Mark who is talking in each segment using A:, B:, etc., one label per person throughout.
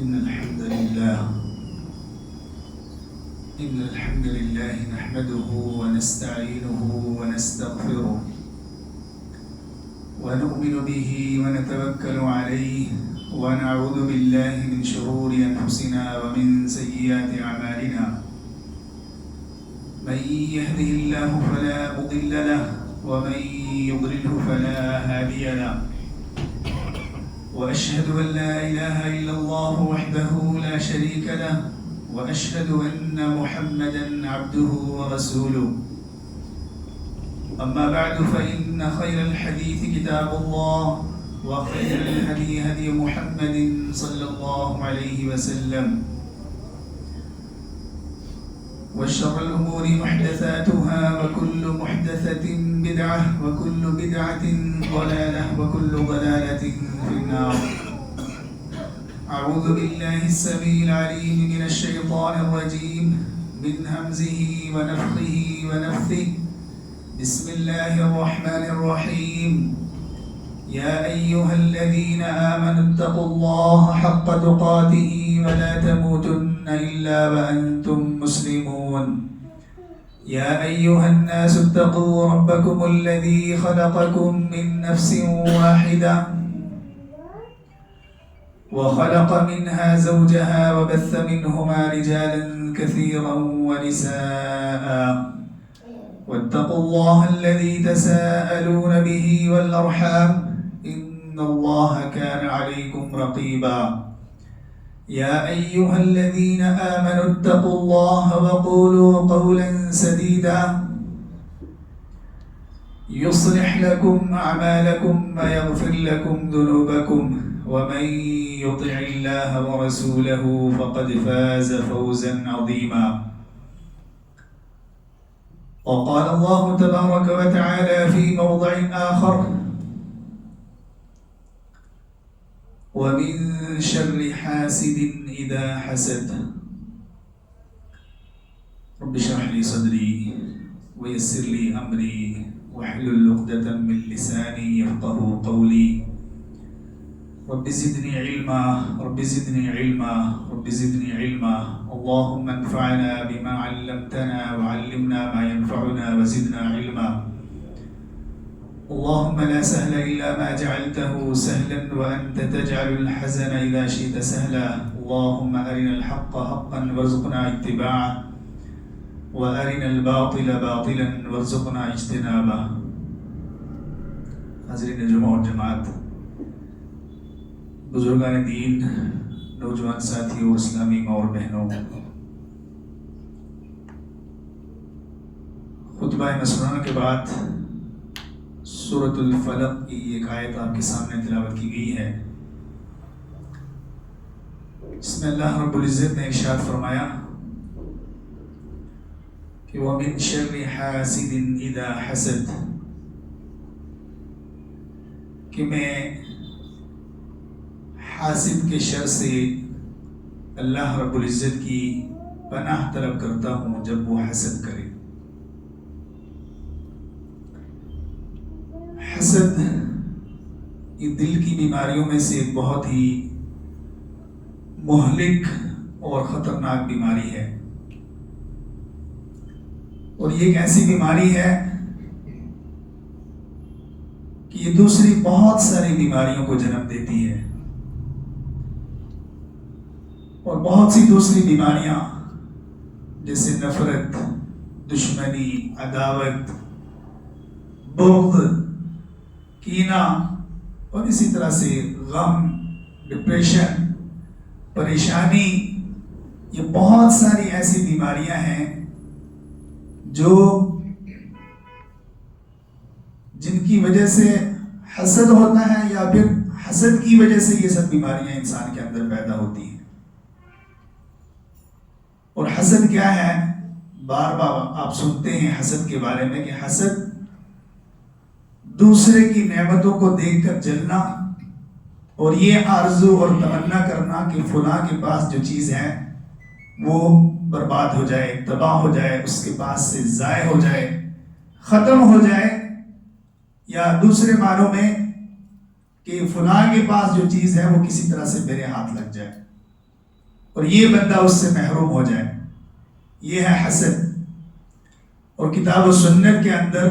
A: إن الحمد لله نحمده ونستعينه ونستغفره ونؤمن به ونتوكل عليه ونعوذ بالله من شرور أنفسنا ومن سيئات أعمالنا من يهده الله فلا مضل له ومن يضلله فلا هادي له وأشهد أن لا إله إلا الله وحده لا شريك له وأشهد أن محمدًا عبده ورسوله أما بعد فإن خير الحديث كتاب الله وخير الهدي هدي محمد صلى الله عليه وسلم وشر الأمور محدثاتها وكل محدثة بدعة وكل بدعة ضلالة وكل ضلالة في النار. أعوذ بالله السميع العليم من الشيطان الرجيم من همزه ونفخه ونفثه. بسم الله الرحمن الرحيم. يا أيها الذين آمنوا اتقوا الله حق تقاته ولا تموتن إلا وأنتم مسلمون. يا أيها الناس اتقوا ربكم الذي خلقكم من نفس واحدة وخلق منها زوجها وبث منهما رجالا كثيرا ونساء واتقوا الله الذي تساءلون به والأرحام إن الله كان عليكم رقيبا. يا أيها الذين آمنوا اتقوا الله وقولوا قولا سديدا يصلح لكم أعمالكم ويغفر لكم ذنوبكم ومن يطع الله ورسوله فقد فاز فوزا عظيما. وقال الله تبارك وتعالى في موضع آخر: ومن شر حاسد إذا حسد. رب اشرح لي صدري ويسر لي أمري واحلل عقدة من لساني يفقهوا قولي. رب زدني علما رب زدني علما رب زدني علما. اللهم انفعنا بما علمتنا وعلمنا ما ينفعنا وزدنا علما. اللهم لا سهل إلا ما جعلته سهلا وأنت تجعل الحزن إذا شئت سهلا. اللهم أرنا الحق حقا وارزقنا اتباعه وأرنا الباطل باطلا وارزقنا اجتنابه. حاضرین جمع اور جماعت، بزرگان دین، نوجوان ساتھیوں، اسلامی ماں اور بہنوں، خطبہ مسنونہ کے بعد سورۃ الفلق کی ایک آیت آپ کے سامنے تلاوت کی گئی ہے، اس میں اللہ رب العزت نے ارشاد فرمایا کہ وَمِن شَرِّ حَاسِدٍ إِذَا حَسَدَ، کہ میں حاسد کے شر سے اللہ رب العزت کی پناہ طلب کرتا ہوں جب وہ حسد کرے۔ حسد یہ دل کی بیماریوں میں سے ایک بہت ہی مہلک اور خطرناک بیماری ہے، اور یہ ایک ایسی بیماری ہے کہ یہ دوسری بہت ساری بیماریوں کو جنم دیتی ہے، اور بہت سی دوسری بیماریاں جیسے نفرت، دشمنی، عداوت، بغض، کینہ، اور اسی طرح سے غم، ڈپریشن، پریشانی، یہ بہت ساری ایسی بیماریاں ہیں جو جن کی وجہ سے حسد ہوتا ہے، یا پھر حسد کی وجہ سے یہ سب بیماریاں انسان کے اندر پیدا ہوتی ہیں۔ اور حسد کیا ہے؟ بار بار آپ سنتے ہیں حسد کے بارے میں کہ حسد دوسرے کی نعمتوں کو دیکھ کر جلنا، اور یہ آرزو اور تمنا کرنا کہ فلاں کے پاس جو چیز ہے وہ برباد ہو جائے، تباہ ہو جائے، اس کے پاس سے ضائع ہو جائے، ختم ہو جائے، یا دوسرے معنوں میں کہ فلاں کے پاس جو چیز ہے وہ کسی طرح سے میرے ہاتھ لگ جائے۔ اور یہ بندہ اس سے محروم ہو جائے. یہ ہے حسد. اور کتاب و سنت کے اندر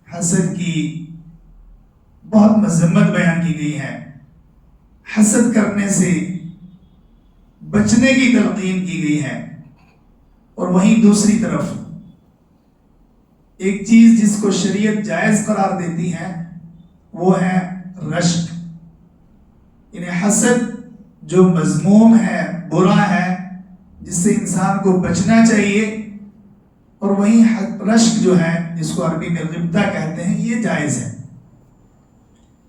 A: حسد کی بہت مذمت بیان کی گئی ہے. حسد کرنے سے بچنے کی تلقین کی گئی ہے. اور وہیں دوسری طرف ایک چیز جس کو شریعت جائز قرار دیتی ہے وہ ہے رشک. یعنی حسد جو مذموم ہے، برا ہے، جس سے انسان کو بچنا چاہیے. اور وہیں رشک جو ہے جس کو عربی میں غبطہ کہتے ہیں، یہ جائز ہے.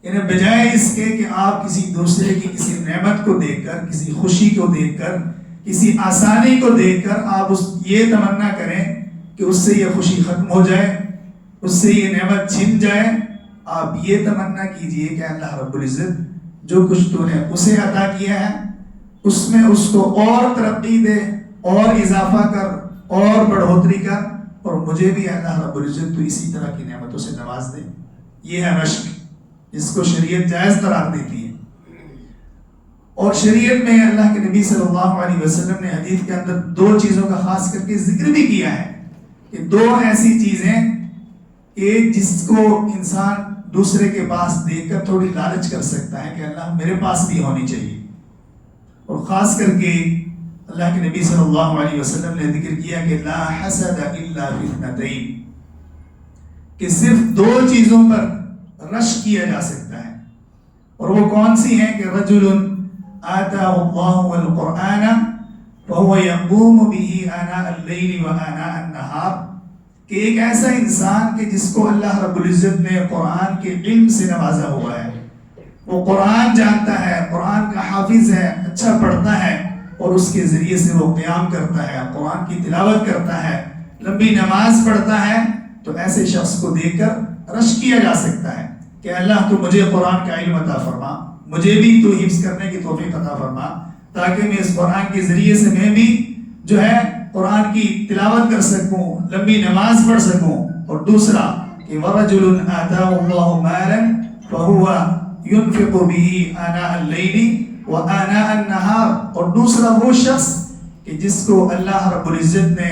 A: یعنی بجائے اس کے کہ آپ کسی دوسرے کی کسی نعمت کو دیکھ کر، کسی خوشی کو دیکھ کر، کسی آسانی کو دیکھ کر آپ یہ تمنا کریں کہ اس سے یہ خوشی ختم ہو جائے، اس سے یہ نعمت چھن جائے، آپ یہ تمنا کیجئے کہ اللہ رب العزت جو کچھ تو نے اسے عطا کیا ہے اس میں اس کو اور ترقی دے، اور اضافہ کر، اور بڑھوتری کر، اور مجھے بھی اللہ رب العزت تو اسی طرح کی نعمتوں سے نواز دے. یہ ہے رشک جس کو شریعت جائز قرار دیتی ہے. اور شریعت میں اللہ کے نبی صلی اللہ علیہ وسلم نے حدیث کے اندر دو چیزوں کا خاص کر کے ذکر بھی کیا ہے کہ دو ایسی چیزیں کہ جس کو انسان دوسرے کے پاس دیکھ کر تھوڑی لالچ کر سکتا ہے کہ اللہ میرے پاس بھی ہونی چاہیے. اور خاص کر کے اللہ کے نبی صلی اللہ علیہ وسلم نے ذکر کیا کہ لا حسد الا فی اثنتین، کہ صرف دو چیزوں پر رشک کیا جا سکتا ہے. اور وہ کون سی ہیں؟ کہ رجل آتاہ اللہ القرآن فهو يقوم به آناء اللیل وآناء النہار، کہ ایک ایسا انسان کہ جس کو اللہ رب العزت نے قرآن کے علم سے نوازا ہوا ہے، وہ قرآن جانتا ہے، قرآن کا حافظ ہے، اچھا پڑھتا ہے، اور اس کے ذریعے سے وہ قیام کرتا ہے، قرآن کی تلاوت کرتا ہے، لمبی نماز پڑھتا ہے. تو ایسے شخص کو دیکھ کر رشک کیا جا سکتا ہے کہ اللہ تو مجھے قرآن کا علم عطا فرما، مجھے بھی تو حفظ کرنے کی توفیق عطا فرما، تاکہ میں اس قرآن کے ذریعے سے میں بھی جو ہے قرآن کی تلاوت کر سکوں، لمبی نماز پڑھ سکوں. اور دوسرا کہ وَرَجُلٌ آتَاهُ اللَّهُ مَالًا فَهُوَ يُنْفِقُ بِهِ آنَاءَ اللَّيْلِ وَآنَاءَ النَّهَارِ، اور دوسرا وہ شخص کہ جس کو اللہ رب العزت نے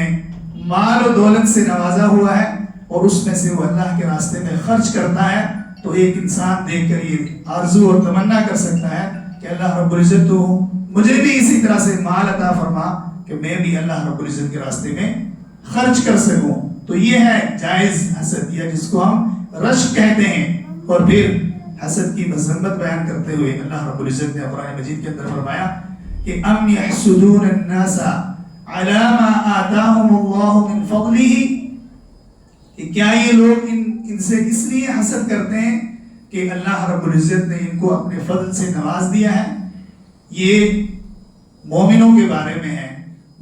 A: مال و دولت سے نوازا ہوا ہے اور اس میں سے وہ اللہ کے راستے میں خرچ کرتا ہے. تو ایک انسان دیکھ کر یہ آرزو اور تمنا کر سکتا ہے کہ اللہ رب العزت تو مجھے بھی اسی طرح سے مال عطا فرما کہ میں بھی اللہ رب العزت کے راستے میں خرچ کر سکوں. تو یہ ہے جائز حسد، یا جس کو ہم رشک کہتے ہیں. اور پھر حسد کی مذمت بیان کرتے ہوئے اللہ رب العزت نے قرآن مجید کے اندر فرمایا کہ ام یحسدون الناس علی ما آتاہم اللہ من فضلہ، کہ کیا یہ لوگ ان سے اس لیے حسد کرتے ہیں کہ اللہ رب العزت نے ان کو اپنے فضل سے نواز دیا ہے. یہ مومنوں کے بارے میں ہے،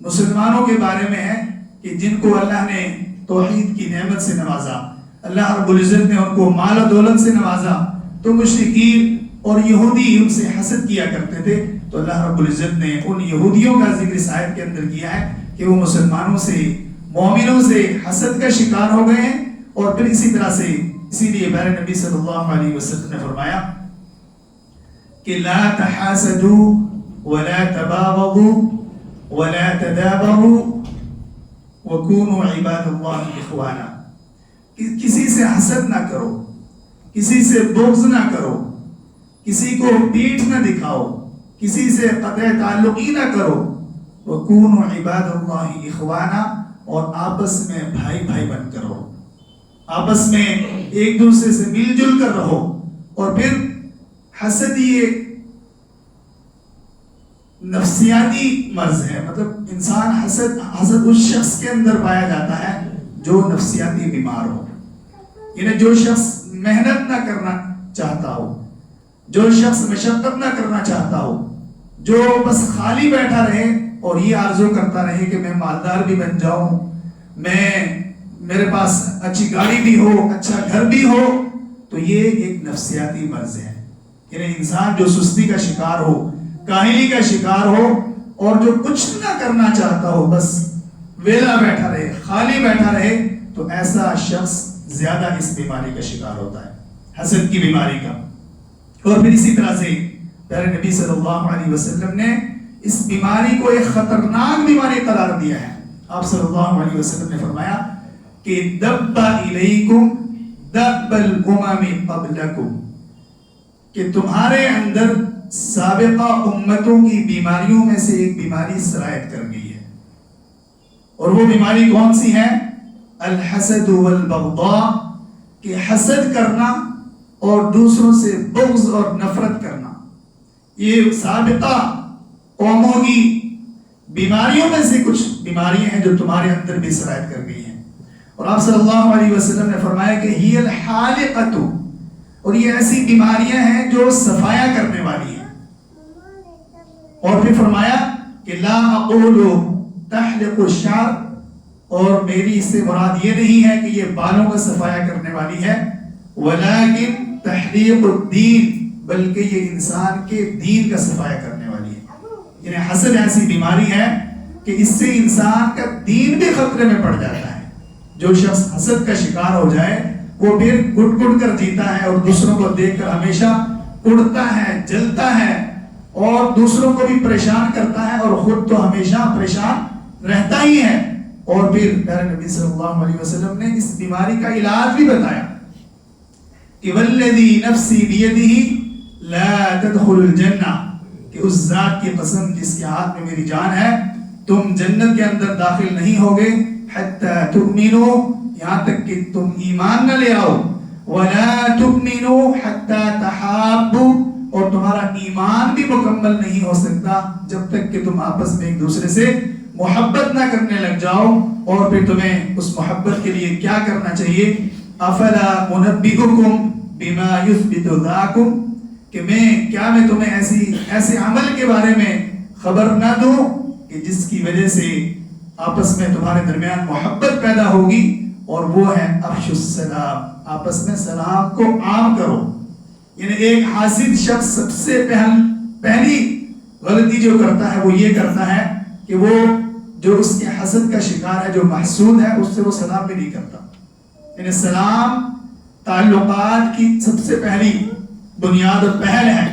A: مسلمانوں کے بارے میں ہے کہ جن کو اللہ نے توحید کی نعمت سے نوازا، اللہ رب العزت نے ان کو مال و دولت سے نوازا. تو مشرکین اور یہودی ان سے حسد کیا کرتے تھے. تو اللہ رب العزت نے ان یہودیوں کا ذکر اس آیت کے اندر کیا ہے کہ وہ مسلمانوں سے، مومنوں سے حسد کا شکار ہو گئے ہیں. اور پھر اسی طرح سے اسی لیے پیارے نبی صلی اللہ علیہ وسلم نے فرمایا کہ لا تحاسدوا ولا تباغضوا ولا تدابروا وكونوا عباد اللہ اخوانا، کسی سے حسد نہ کرو، کسی سے بغض نہ کرو، کسی کو پیٹھ نہ دکھاؤ، کسی سے قطع تعلقی نہ کرو. وَكُونُوا عِبَادَ اللَّهِ اِخْوَانًا، اور آپس میں بھائی بھائی بن کر رہو، آپس میں ایک دوسرے سے مل جل کر رہو. اور پھر حسد یہ نفسیاتی مرض ہے، مطلب انسان حسد اس شخص کے اندر پایا جاتا ہے جو نفسیاتی بیمار ہو. یعنی جو شخص محنت نہ کرنا چاہتا ہو، جو شخص مشقت نہ کرنا چاہتا ہو، جو بس خالی بیٹھا رہے اور یہ آرزو کرتا رہے کہ میں مالدار بھی بن جاؤں، میرے پاس اچھی گاڑی بھی ہو، اچھا گھر بھی ہو. تو یہ ایک نفسیاتی مرض ہے. یعنی انسان جو سستی کا شکار ہو، کاہلی کا شکار ہو، اور جو کچھ نہ کرنا چاہتا ہو، بس ویلا بیٹھا رہے، خالی بیٹھا رہے، تو ایسا شخص زیادہ اس بیماری کا شکار ہوتا ہے، حسد کی بیماری کا. اور پھر اسی طرح سے پیارے نبی صلی اللہ علیہ وسلم نے اس بیماری کو ایک خطرناک بیماری قرار دیا ہے. آپ صلی اللہ علیہ وسلم نے فرمایا کہ دب الیکم دب الامم قبلکم، کہ تمہارے اندر سابقہ امتوں کی بیماریوں میں سے ایک بیماری سرایت کر گئی ہے. اور وہ بیماری کون سی ہے؟ الحسد والبغضاء، کہ حسد کرنا اور دوسروں سے بغض اور نفرت کرنا. یہ سابقہ قوموں کی بیماریوں میں سے کچھ بیماریاں ہیں جو تمہارے اندر بھی سرایت کر گئی ہیں. اور آپ صلی اللہ علیہ وسلم نے فرمایا کہ ہی الحالقۃ، اور یہ ایسی بیماریاں ہیں جو صفایا کرنے والی ہیں. اور پھر فرمایا کہ لا اقول تحلق الشعر، اور میری اس سے مراد یہ نہیں ہے کہ یہ بالوں کا صفایا کرنے والی ہے، ولیکن تحلیق الدین، بلکہ یہ انسان کے دین کا صفایا کرنے والی ہے. یعنی حسد ایسی بیماری ہے کہ اس سے انسان کا دین بھی خطرے میں پڑ جاتا ہے. جو شخص حسد کا شکار ہو جائے وہ پھر گٹ گٹ کر جیتا ہے، اور دوسروں کو دیکھ کر ہمیشہ اڑتا ہے، جلتا ہے، اور دوسروں کو بھی پریشان کرتا ہے، اور خود تو ہمیشہ پریشان رہتا ہی ہے. اور پھر پیارے نبی صلی اللہ علیہ وسلم نے اس بیماری کا علاج بھی بتایا کہ والذی نفسی بیدہ لا تدخل الجنہ، کہ اس ذات کی قسم جس کے ہاتھ میں میری جان ہے، تم جنت کے اندر داخل نہیں ہوگے حتی تؤمنوا، یہاں تک کہ تم ایمان نہ لے آؤ، ولا تؤمنوا حتی تحابوا، اور تمہارا ایمان بھی مکمل نہیں ہو سکتا جب تک کہ تم آپس میں ایک دوسرے سے محبت نہ کرنے لگ جاؤ. اور پھر تمہیں اس محبت کے لیے کیا کرنا چاہیے؟ افلا انبئکم بما یثبت ذاکم، کہ میں تمہیں ایسے عمل کے بارے میں خبر نہ دوں کہ جس کی وجہ سے آپس میں تمہارے درمیان محبت پیدا ہوگی، اور وہ ہے افشوا السلام، آپس میں سلام کو عام کرو. یعنی ایک حاسد شخص سب سے پہلی غلطی جو کرتا ہے وہ یہ کرتا ہے کہ وہ جو اس کے حسد کا شکار ہے، جو محسود ہے، اس سے وہ سلام بھی نہیں کرتا. یعنی سلام تعلقات کی سب سے پہلی بنیاد اور پہل ہے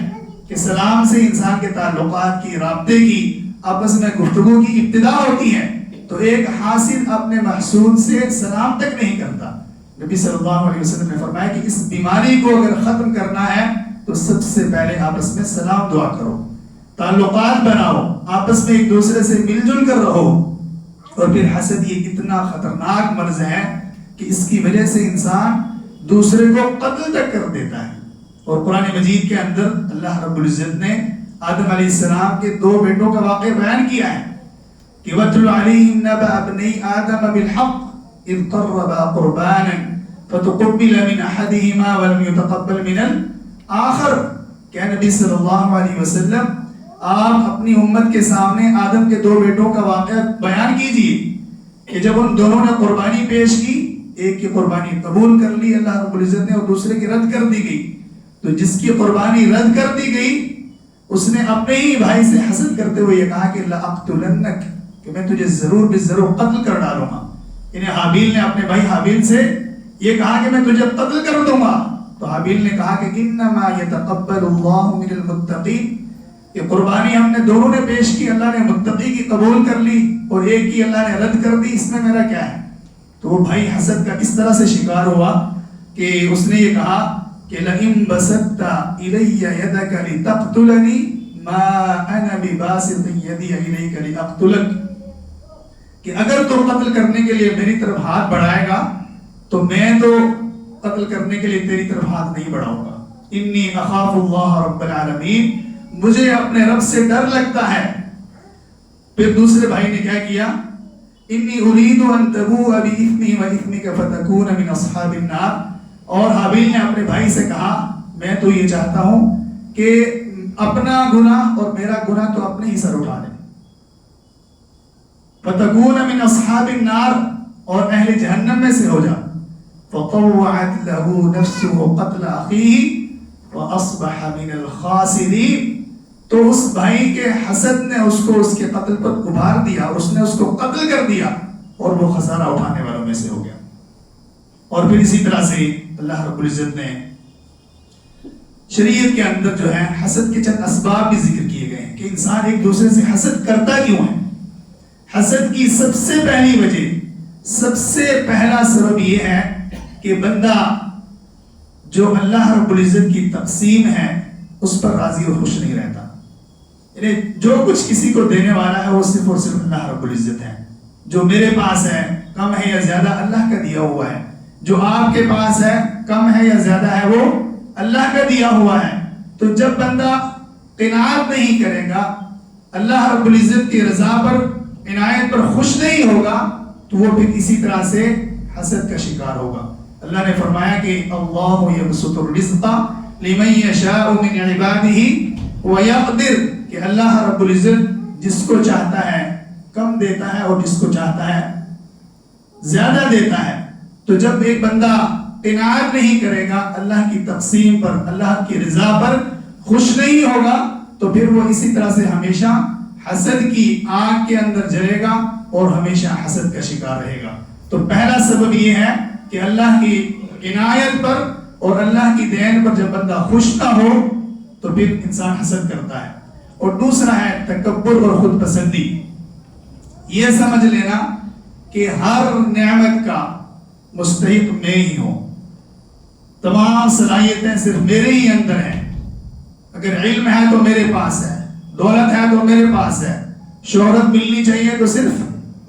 A: کہ سلام سے انسان کے تعلقات کی، رابطے کی، آپس میں گفتگو کی ابتدا ہوتی ہے. تو ایک حاسد اپنے محسود سے سلام تک نہیں کرتا. نبی صلی اللہ علیہ وسلم نے فرمایا کہ اس بیماری کو اگر ختم کرنا ہے تو سب سے پہلے آپس میں سلام دعا کرو، تعلقات بناؤ، آپس میں ایک دوسرے سے مل جل کر رہو. اور پھر حسد یہ اتنا خطرناک مرض ہے کہ اس کی وجہ سے انسان دوسرے کو قتل تک کر دیتا ہے. اور قرآن مجید کے اندر اللہ رب العزت نے آدم علیہ السلام کے 2 بیٹوں کا واقعہ بیان کیا ہے کہ وَاتْلُ عَلَيْهِمْ نَبَأَ ابْنَيْ آدَمَ بِالْحَقِّ إِذْ قَرَّبَا قُرْبَانًا فَتُقُبِّلَ مِنْ أَحَدِهِمَا وَلَمْ يُتَقَبَّلْ مِنَ الْآخَرِ. کہ نبی صلی اللہ علیہ وسلم آپ اپنی امت کے سامنے آدم کے 2 بیٹوں کا واقعہ بیان کیجئے کہ جب ان دونوں نے قربانی پیش کی، ایک کی قربانی قبول کر لی اللہ رب العزت نے اور دوسرے کی رد کر دی گئی. تو جس کی قربانی رد کر دی گئی اس نے اپنے ہی بھائی سے حسد کرتے ہوئے یہ کہا کہ لَأَقْتُلَنَّكَ، کہ میں تجھے ضرور بضرور قتل کر ڈالوں گا. یعنی حابیل نے اپنے بھائی حابیل سے یہ کہا کہ میں تجھے قتل کر دوں گا. تو حابیل نے کہا کہ انما یتقبل اللہ من المتقین، کہ قربانی ہم نے دونوں نے پیش کی، اللہ نے متقی کی قبول کر لی اور ایک کی اللہ نے رد کر دی، اس میں میرا کیا ہے. تو وہ بھائی حسد کا اس طرح سے شکار ہوا کہ اس نے یہ کہا کہ لئن بسطت الی یدک لتقتلنی ما انا بباسط یدی الیک لاقتلک، کہ اگر تو قتل کرنے کے لیے میری طرف ہاتھ بڑھائے گا تو میں تو قتل کرنے کے لیے تیری طرف ہاتھ نہیں بڑھاؤں گا. انی اخاف اللہ رب العالمین، مجھے اپنے رب سے ڈر لگتا ہے. پھر دوسرے بھائی نے کیا کیا؟ انی ارید ان تبوء باثمی واثمک فتکون من اصحاب النار. اور حابیل نے اپنے بھائی سے کہا میں تو یہ چاہتا ہوں کہ اپنا گناہ اور میرا گناہ تو اپنے ہی سر اٹھا لیں، فتکون من اصحاب النار، اور اہل جہنم میں سے ہو جا. فطوعت له نفسه قتل اخیہ واصبح من الخاسرین. تو اس بھائی کے حسد نے اس کو اس کے قتل پر ابھار دیا اور اس نے اس کو قتل کر دیا اور وہ خسارہ اٹھانے والوں میں سے ہو گیا. اور پھر اسی طرح سے اللہ رب العزت نے شریعت کے اندر جو ہے حسد کے چند اسباب بھی ذکر کیے گئے ہیں کہ انسان ایک دوسرے سے حسد کرتا کیوں ہے. حسد کی سب سے پہلی وجہ، سب سے پہلا سبب یہ ہے کہ بندہ جو اللہ رب العزت کی تقسیم ہے اس پر راضی اور خوش نہیں رہتا. یعنی جو کچھ کسی کو دینے والا ہے وہ صرف اور صرف اللہ رب العزت ہے. جو میرے پاس ہے کم ہے یا زیادہ اللہ کا دیا ہوا ہے، جو آپ کے پاس ہے کم ہے یا زیادہ ہے وہ اللہ کا دیا ہوا ہے. تو جب بندہ قناعت نہیں کرے گا، اللہ رب العزت کی رضا پر، عنایت پر خوش نہیں ہوگا، تو وہ پھر اسی طرح سے حسد کا شکار ہوگا. اللہ نے فرمایا کہ اللہ یبسط الرزق لمن یشاء من عبادہ ویقدر، کہ اللہ رب العزت جس کو چاہتا ہے کم دیتا ہے اور جس کو چاہتا ہے زیادہ دیتا ہے. تو جب ایک بندہ قناعت نہیں کرے گا، اللہ کی تقسیم پر، اللہ کی رضا پر خوش نہیں ہوگا، تو پھر وہ اسی طرح سے ہمیشہ حسد کی آگ کے اندر جلے گا اور ہمیشہ حسد کا شکار رہے گا. تو پہلا سبب یہ ہے کہ اللہ کی عنایت پر اور اللہ کی دین پر جب بندہ خوش نہ ہو تو پھر انسان حسد کرتا ہے. اور دوسرا ہے تکبر اور خود پسندی. یہ سمجھ لینا کہ ہر نعمت کا مستحق میں ہی ہوں، تمام صلاحیتیں صرف میرے ہی اندر ہیں. اگر علم ہے تو میرے پاس ہے، دولت ہے تو میرے پاس ہے، شہرت ملنی چاہیے تو صرف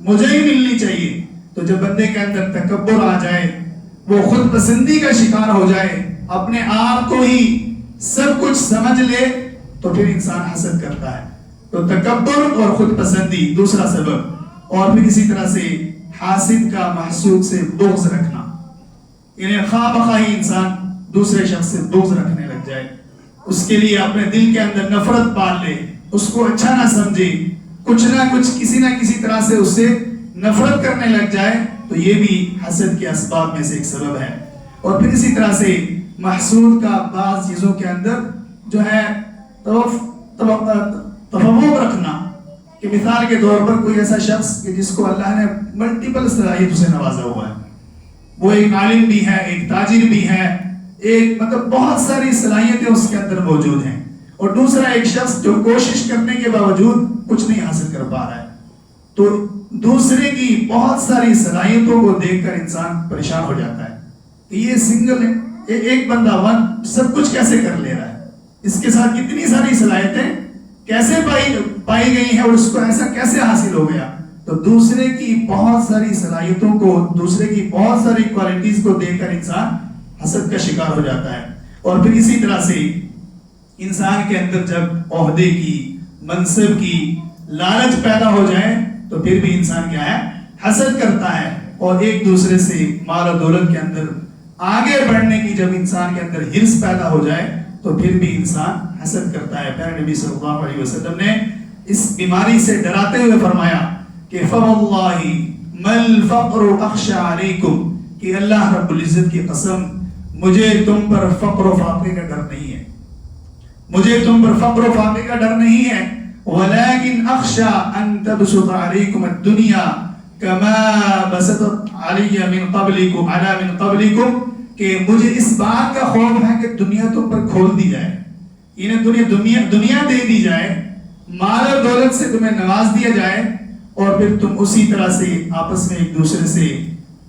A: مجھے ہی ملنی چاہیے. تو جب بندے کے اندر تکبر آ جائے، وہ خود پسندی کا شکار ہو جائے، اپنے آپ کو ہی سب کچھ سمجھ لے، تو پھر انسان حسد کرتا ہے. تو تکبر اور خود پسندی دوسرا سبب. اور پھر اسی طرح سے حاسد کا محسود سے بغض رکھنا، یعنی خواہ بخواہ انسان دوسرے شخص سے بغض رکھنے لگ جائے، اس کے لیے اپنے دل کے اندر نفرت پال لے، اس کو اچھا نہ سمجھے، کچھ نہ کچھ کسی نہ کسی طرح سے اس سے نفرت کرنے لگ جائے. تو یہ بھی حسد کے اسباب میں سے ایک سبب ہے. اور پھر اسی طرح سے محسود کا بعض چیزوں کے اندر جو ہے تفوق رکھنا، کہ مثال کے طور پر کوئی ایسا شخص کہ جس کو اللہ نے ملٹیپل صلاحیتوں سے نوازا ہوا ہے، وہ ایک عالم بھی ہے، ایک تاجر بھی ہے، ایک مطلب بہت ساری صلاحیتیں اس کے اندر موجود ہیں. اور دوسرا ایک شخص جو کوشش کرنے کے باوجود کچھ نہیں حاصل کر پا رہا ہے. تو دوسرے کی بہت ساری صلاحیتوں کو دیکھ کر انسان پریشان ہو جاتا ہے کہ یہ سنگل ایک بندہ سب کچھ کیسے کر لے رہا ہے، اس کے ساتھ کتنی ساری صلاحیتیں کیسے پائی گئی ہیں اور اس کو ایسا کیسے حاصل ہو گیا. تو دوسرے کی بہت ساری صلاحیتوں کو، دوسرے کی بہت ساری کوالٹیز کو دیکھ کر انسان حسد کا شکار ہو جاتا ہے. اور پھر اسی طرح سے انسان کے اندر جب عہدے کی، منصب کی لالچ پیدا ہو جائے تو پھر بھی انسان کیا ہے، حسد کرتا ہے. اور ایک دوسرے سے مال و دولت کے اندر آگے بڑھنے کی جب انسان کے اندر ہرس پیدا ہو جائے تو پھر بھی انسان حسد کرتا ہے. پیارے نبی صلی اللہ علیہ وسلم نے اس بیماری سے ڈراتے ہوئے فرمایا کہ فَوَاللَّهِ مَا الْفَقْرُ أَخْشَى عَلَيْكُمْ، کہ اللہ رب العزت کی قسم مجھے تم پر فقر و فاقے کا ڈر نہیں ہے، مجھے تم پر فقر و فاقے کا ڈر نہیں ہے. وَلَكِنْ أَخْشَى أَن تَبْسُطَ عَلَيْكُمُ الدُّنْيَا كَمَا بَسَطَتْ عَلَيَّ مِن قَبْلِكُمْ، کہ مجھے اس بات کا خوف ہے کہ دنیا تم پر کھول دی جائے، انہیں دنیا دے دی جائے، مال و دولت سے تمہیں نواز دیا جائے، اور پھر تم اسی طرح سے آپس میں ایک دوسرے سے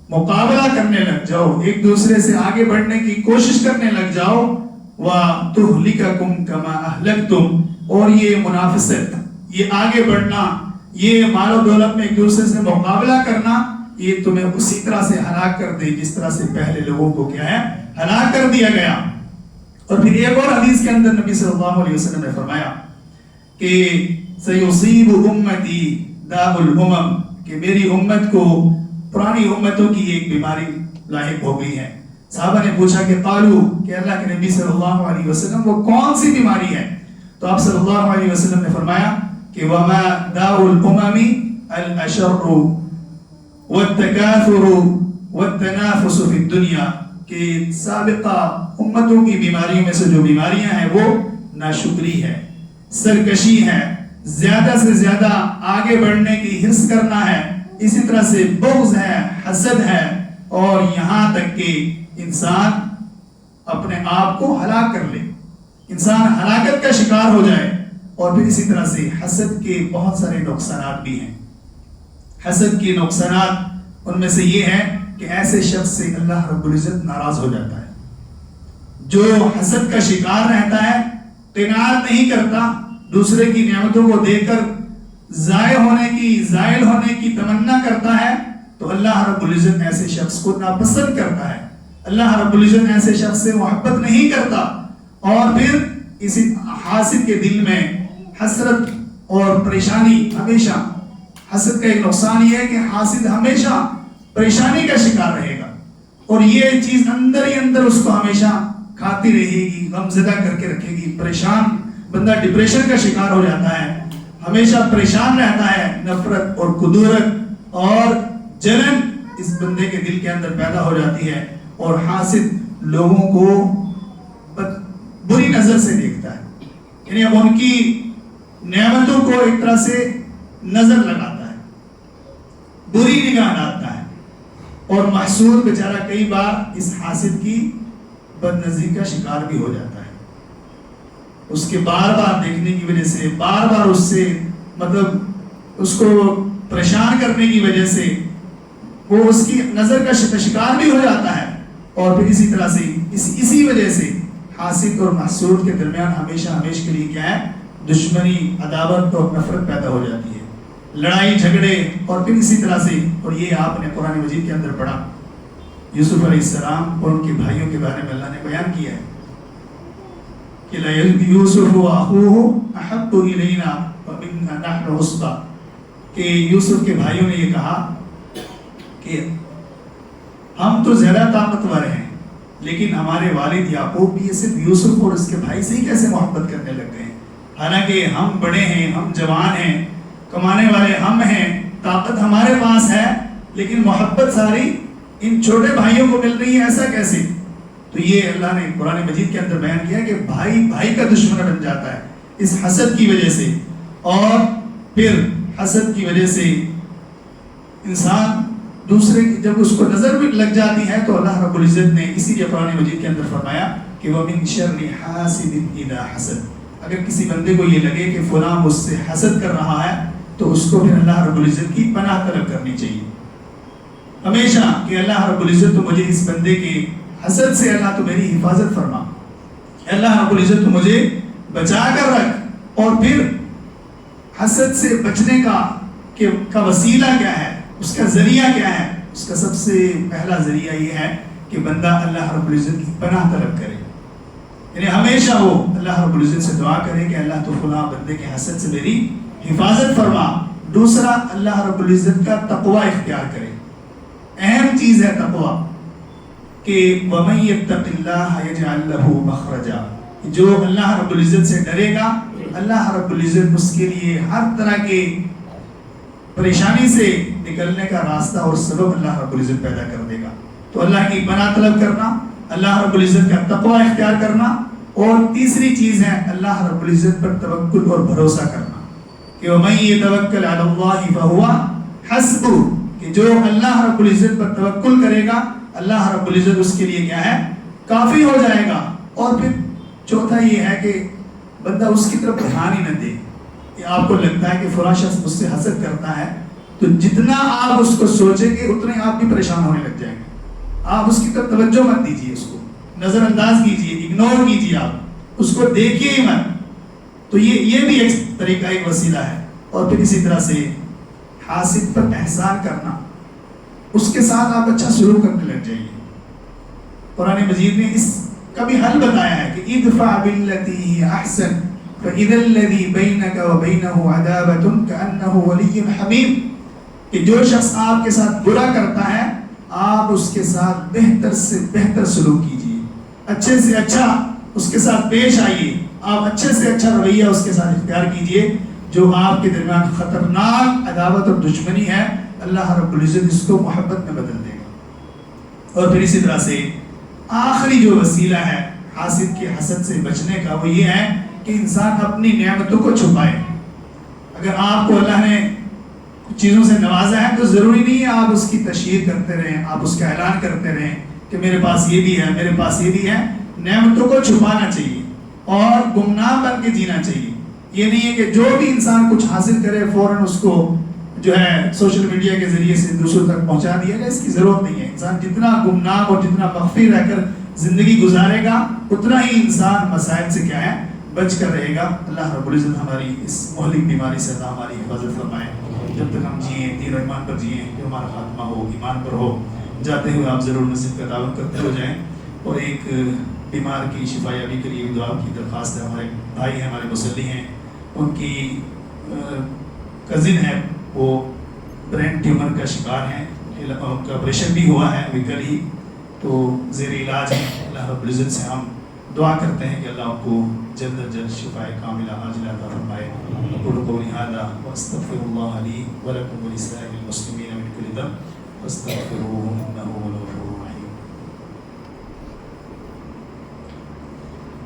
A: مقابلہ کرنے لگ جاؤ، ایک دوسرے سے آگے بڑھنے کی کوشش کرنے لگ جاؤ. وَتُهْلِكَكُمْ كَمَا أَهْلَكْتُمْ، اور یہ منافست، یہ آگے بڑھنا، یہ مال و دولت میں ایک دوسرے سے مقابلہ کرنا، یہ تمہیں اسی طرح سے ہلاک کر دے جس طرح سے پہلے لوگوں کو کیا ہے، ہلاک کر دیا گیا. اور پھر ایک اور حدیث کے اندر نبی صلی اللہ علیہ وسلم نے فرمایا کہ سَيُصِيبُ أُمَّتِي دَاءُ الْأُمَمِ، کہ میری امت کو پرانی امتوں کی ایک بیماری لاحق ہو گئی ہے. صحابہ نے پوچھا کہ قالو، کہ اللہ کے نبی صلی اللہ علیہ وسلم وہ کون سی بیماری ہے؟ تو آپ صلی اللہ علیہ وسلم نے فرمایا کہ وَمَا دَاءُ الْأُمَمِ الْأَشَرُّ وَالتَّكَاثُرُ وَالتَّنَافُسُ فِي الدُّنْيَا، کہ سابقہ امتوں کی بیماریوں میں سے جو بیماریاں ہیں وہ ناشکری ہے، سرکشی ہے، زیادہ سے زیادہ آگے بڑھنے کی حرص کرنا ہے، اسی طرح سے بغض ہے، حسد ہے، اور یہاں تک کہ انسان اپنے آپ کو ہلاک کر لے. انسان ہلاکت کا شکار ہو جائے. اور پھر اسی طرح سے حسد کے بہت سارے نقصانات بھی ہیں. حسد کے نقصانات ان میں سے یہ ہے کہ ایسے شخص سے اللہ رب العزت ناراض ہو جاتا ہے. جو حسد کا شکار رہتا ہے، قناعت نہیں کرتا، دوسرے کی نعمتوں کو دیکھ کر زائل ہونے کی تمنا کرتا ہے، تو اللہ رب العزت ایسے شخص کو ناپسند کرتا ہے. اللہ رب العزت ایسے شخص سے محبت نہیں کرتا. اور پھر اسی حاسد کے دل میں حسرت اور پریشانی ہمیشہ. حسد کا ایک نقصان یہ ہے کہ حاسد ہمیشہ پریشانی کا شکار رہے گا، اور یہ چیز اندر ہی اندر اس کو ہمیشہ کھاتی رہے گی، غمزدہ کر کے رکھے گی. پریشان بندہ ڈپریشن کا شکار ہو جاتا ہے، ہمیشہ پریشان رہتا ہے. نفرت اور کدورت اور جلن اس بندے کے دل کے اندر پیدا ہو جاتی ہے، اور حاسد لوگوں کو بری نظر سے دیکھتا ہے. یعنی اب ان کی نعمتوں کو ایک طرح سے نظر لگاتا ہے، بری نگاہ ڈالتا ہے. اور محسود بیچارہ کئی بار اس حاسد کی بد نظری کا شکار بھی ہو جاتا ہے. اس کے بار بار دیکھنے کی وجہ سے، بار بار اس سے اس کو پریشان کرنے کی وجہ سے وہ اس کی نظر کا شکار بھی ہو جاتا ہے. اور پھر اسی طرح سے اسی وجہ سے حاسد اور محسود کے درمیان ہمیشہ کے لیے کیا ہے؟ دشمنی، عداوت اور نفرت پیدا ہو جاتی ہے، لڑائی جھگڑے. اور پھر اسی طرح سے، اور یہ آپ نے قرآن مجید کے اندر پڑھا، یوسف علیہ السلام اور ان کے بھائیوں کے بارے میں اللہ نے بیان کیا ہے کہ یوسف وَأَخُوهُ أَحَبُّ إِلَيْنَا وَمِنَّا نَحْنُ عُصْبَةٌ، کہ یوسف کے بھائیوں نے یہ کہا کہ ہم تو زیادہ طاقتور ہیں، لیکن ہمارے والد یعقوب بھی یہ صرف یوسف اور اس کے بھائی سے ہی کیسے محبت کرنے لگ گئے ہیں؟ حالانکہ ہم بڑے ہیں، ہم جوان ہیں، کمانے والے ہم ہیں، طاقت ہمارے پاس ہے، لیکن محبت ساری ان چھوٹے بھائیوں کو مل رہی ہے، ایسا کیسے؟ تو یہ اللہ نے قرآن مجید کے اندر بیان کیا کہ بھائی بھائی کا دشمن بن جاتا ہے اس حسد کی وجہ سے. اور پھر حسد کی وجہ سے انسان دوسرے کی جب اس کو نظر بھی لگ جاتی ہے، تو اللہ رب العزت نے اسی لیے قرآن مجید کے اندر فرمایا کہ وَمِن شَرِّ حَاسِدٍ إِذَا حَسَدَ. اگر کسی بندے کو یہ لگے کہ فلاں مجھ سے حسد کر رہا ہے، تو اس کو پھر اللہ رب العزت کی پناہ طلب کرنی چاہیے ہمیشہ کہ اللہ رب العزت تو مجھے اس بندے کے حسد سے اللہ تو میری حفاظت فرما، اللہ رب العزت تو مجھے بچا کر رکھ. اور پھر حسد سے بچنے کا وسیلہ کیا ہے، اس کا ذریعہ کیا ہے؟ اس کا سب سے پہلا ذریعہ یہ ہے کہ بندہ اللہ رب العزت کی پناہ طلب کرے. یعنی ہمیشہ وہ اللہ رب العزت سے دعا کرے کہ اللہ تو فلاں بندے کے حسد سے میری حفاظت فرما. دوسرا، اللہ رب العزت کا تقوی اختیار کرے. اہم چیز ہے تقوی، کہ وَمَن يَتَّقِ اللَّهَ يَجْعَل لَّهُ مَخْرَجًا. جو اللہ رب العزت سے ڈرے گا، اللہ رب العزت اس کے لیے ہر طرح کے پریشانی سے نکلنے کا راستہ اور سبب اللہ رب العزت پیدا کر دے گا. تو اللہ کی پناہ طلب کرنا، اللہ رب العزت کا تقوی اختیار کرنا. اور تیسری چیز ہے اللہ رب العزت پر توکل اور بھروسہ کرنا، کہ وَمَن يَتَوَكَّلْ عَلَى اللَّهِ فَهُوَ حَسْبُهُ، کہ جو اللہ رب العزت پر توکل کرے گا، اللہ رب العزت اس کے لیے کیا ہے؟ کافی ہو جائے گا. اور پھر چوتھا یہ ہے کہ بندہ اس کی طرف دھیان ہی نہ دے. کہ آپ کو لگتا ہے کہ فلاں شخص مجھ سے حسد کرتا ہے، تو جتنا آپ اس کو سوچیں گے اتنے آپ بھی پریشان ہونے لگ جائیں گے. آپ اس کی طرف توجہ مت دیجیے، اس کو نظر انداز کیجیے، اگنور کیجیے، آپ اس کو دیکھیے ہی مت. تو یہ بھی ایک طریقہ، ایک وسیلہ ہے. اور پھر اسی طرح سے حاسد پر احسان کرنا، اس کے ساتھ آپ اچھا سلوک کرنے لگ جائیے. قرآن مجید نے اس کا بھی حل بتایا ہے کہ ادفع باللتی ہی احسن فاذا الذی بینک وبینہ عداوۃ کأنہ ولی حمیم، کہ جو شخص آپ کے ساتھ برا کرتا ہے، آپ اس کے ساتھ بہتر سے بہتر سلوک کیجیے، اچھے سے اچھا اس کے ساتھ پیش آئیے، آپ اچھے سے اچھا رویہ اس کے ساتھ اختیار کیجیے. جو آپ کے درمیان خطرناک عداوت اور دشمنی ہے، اللہ رب العزت اس کو محبت میں بدل دے گا. اور پھر اسی طرح سے آخری جو وسیلہ ہے حاسد کے حسد سے بچنے کا، وہ یہ ہے کہ انسان اپنی نعمتوں کو چھپائے. اگر آپ کو اللہ نے چیزوں سے نوازا ہے، تو ضروری نہیں ہے آپ اس کی تشہیر کرتے رہیں، آپ اس کا اعلان کرتے رہیں کہ میرے پاس یہ بھی ہے، میرے پاس یہ بھی ہے. نعمتوں کو چھپانا چاہیے. اور گمنام بن کے جینا چاہیے. یہ نہیں ہے کہ جو بھی انسان کچھ حاصل کرے فوراً اس کو جو ہے سوشل میڈیا کے ذریعے سے دوسروں تک پہنچا دیا جائے. اس کی ضرورت نہیں ہے. انسان جتنا گمنام اور جتنا مخفی رہ کر زندگی گزارے گا اتنا ہی انسان مسائل سے کیا ہے بچ کر رہے گا. اللہ رب العزت ہماری اس مہلک بیماری سے اللہ ہماری حفاظت فرمائے. جب تک ہم جئیں دین و ایمان پر جئیں کہ ہمارا خاتمہ ہو ایمان پر ہو. جاتے ہوئے آپ ضرور مسجد کا تعاون کرتے ہو جائیں. اور ایک بیمار کی شفا یابی کے لیے دعا کی درخواست ہے. ہمارے بھائی ہیں, ہمارے مصلی ہیں, ان کی کزن ہے, وہ برین ٹیومر کا شکار ہیں. ان کا آپریشن بھی ہوا ہے ابھی کل ہی, تو زیر علاج ہے. اللہ رب العزت سے ہم دعا کرتے ہیں کہ اللہ آپ کو جلد از جلد شفاء کاملہ عاجلہ عطا فرمائے. اقول قولی ھذا واستغفر اللہ لی ولکم ولسائر المسلمین من کل ذنب فاستغفروہ انہ هو الغفور